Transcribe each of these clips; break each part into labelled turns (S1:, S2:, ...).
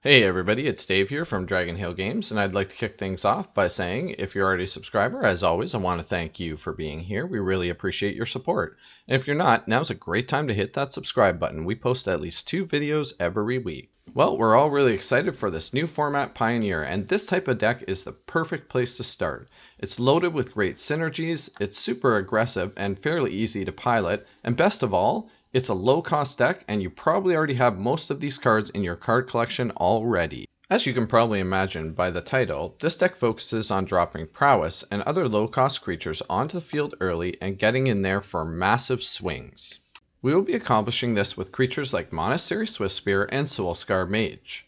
S1: Hey everybody, it's Dave here from Dragonhill Games, and I'd like to kick things off by saying, if you're already a subscriber, as always, I want to thank you for being here. We really appreciate your support. And if you're not, now's a great time to hit that subscribe button. We post at least 2 videos every week. Well, we're all really excited for this new format, Pioneer, and this type of deck is the perfect place to start. It's loaded with great synergies, it's super aggressive and fairly easy to pilot, and best of all, it's a low-cost deck, and you probably already have most of these cards in your card collection already. As you can probably imagine by the title, this deck focuses on dropping Prowess and other low-cost creatures onto the field early and getting in there for massive swings. We will be accomplishing this with creatures like Monastery Swiftspear and Soulscar Mage.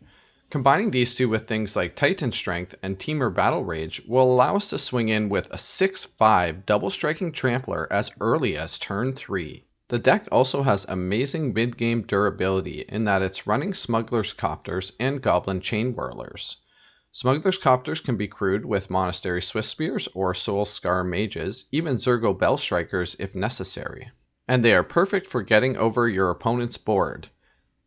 S1: Combining these two with things like Titan Strength and Temur Battle Rage will allow us to swing in with a 6/5 double-striking Trampler as early as turn 3. The deck also has amazing mid-game durability in that it's running Smuggler's Copters and Goblin Chain Whirlers. Smuggler's Copters can be crewed with Monastery Swiftspears or Soulscar Mages, even Zurgo Bellstrikers if necessary. And they are perfect for getting over your opponent's board.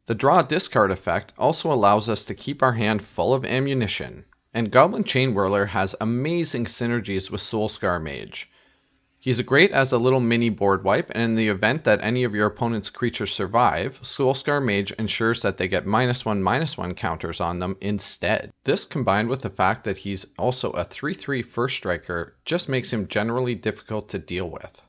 S1: The draw discard effect also allows us to keep our hand full of ammunition. And Goblin Chain Whirler has amazing synergies with Soulscar Mage. He's great as a little mini board wipe, and in the event that any of your opponent's creatures survive, Soulscar Mage ensures that they get -1/-1 counters on them instead. This, combined with the fact that he's also a 3/3 first striker, just makes him generally difficult to deal with.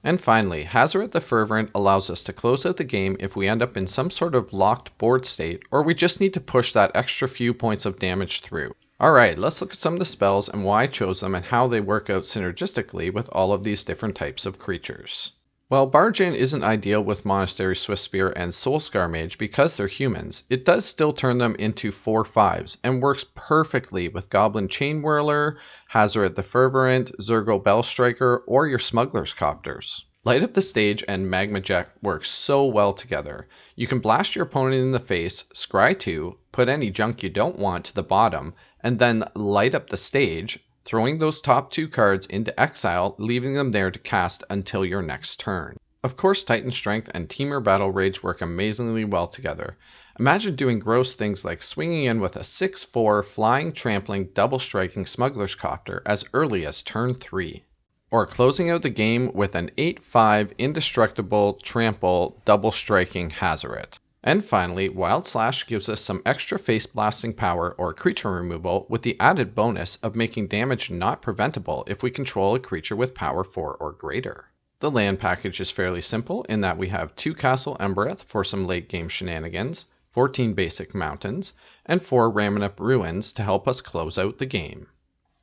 S1: And finally, Hazoret the Fervent allows us to close out the game if we end up in some sort of locked board state, or we just need to push that extra few points of damage through. Alright, let's look at some of the spells and why I chose them and how they work out synergistically with all of these different types of creatures. While Barge In isn't ideal with Monastery Swiftspear and Soulscar Mage because they're humans, it does still turn them into 4/5s and works perfectly with Goblin Chain Whirler, Hazoret the Fervent, Zurgo Bellstriker, or your Smuggler's Copters. Light Up the Stage and Magma Jet work so well together. You can blast your opponent in the face, scry 2, put any junk you don't want to the bottom, and then light up the stage, throwing those top 2 cards into exile, leaving them there to cast until your next turn. Of course, Titan Strength and Temur Battle Rage work amazingly well together. Imagine doing gross things like swinging in with a 6/4 flying, trampling, double striking Smuggler's Copter as early as turn 3. Or closing out the game with an 8/5 indestructible trample double striking Hazoret. And finally, Wild Slash gives us some extra face blasting power or creature removal with the added bonus of making damage not preventable if we control a creature with power 4 or greater. The land package is fairly simple in that we have 2 Castle Embereth for some late game shenanigans, 14 basic mountains, and 4 Ramunap Ruins to help us close out the game.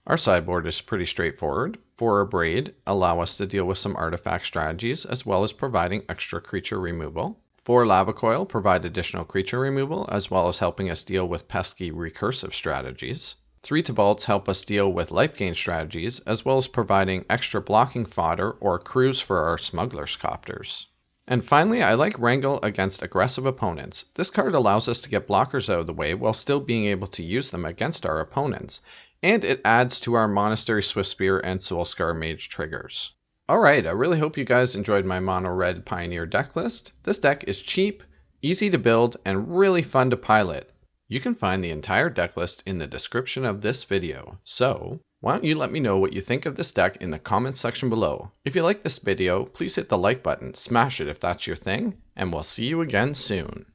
S1: Our sideboard is pretty straightforward. 4 Abrade allow us to deal with some artifact strategies as well as providing extra creature removal. 4 Lava Coil provide additional creature removal as well as helping us deal with pesky recursive strategies. 3 Tibalts help us deal with life gain strategies as well as providing extra blocking fodder or crews for our Smuggler's Copters. And finally, I like Wrangle against aggressive opponents. This card allows us to get blockers out of the way while still being able to use them against our opponents. And it adds to our Monastery Swiftspear and Soulscar Mage triggers. Alright, I really hope you guys enjoyed my Mono Red Pioneer deck list. This deck is cheap, easy to build, and really fun to pilot. You can find the entire deck list in the description of this video. So, why don't you let me know what you think of this deck in the comments section below. If you like this video, please hit the like button, smash it if that's your thing, and we'll see you again soon.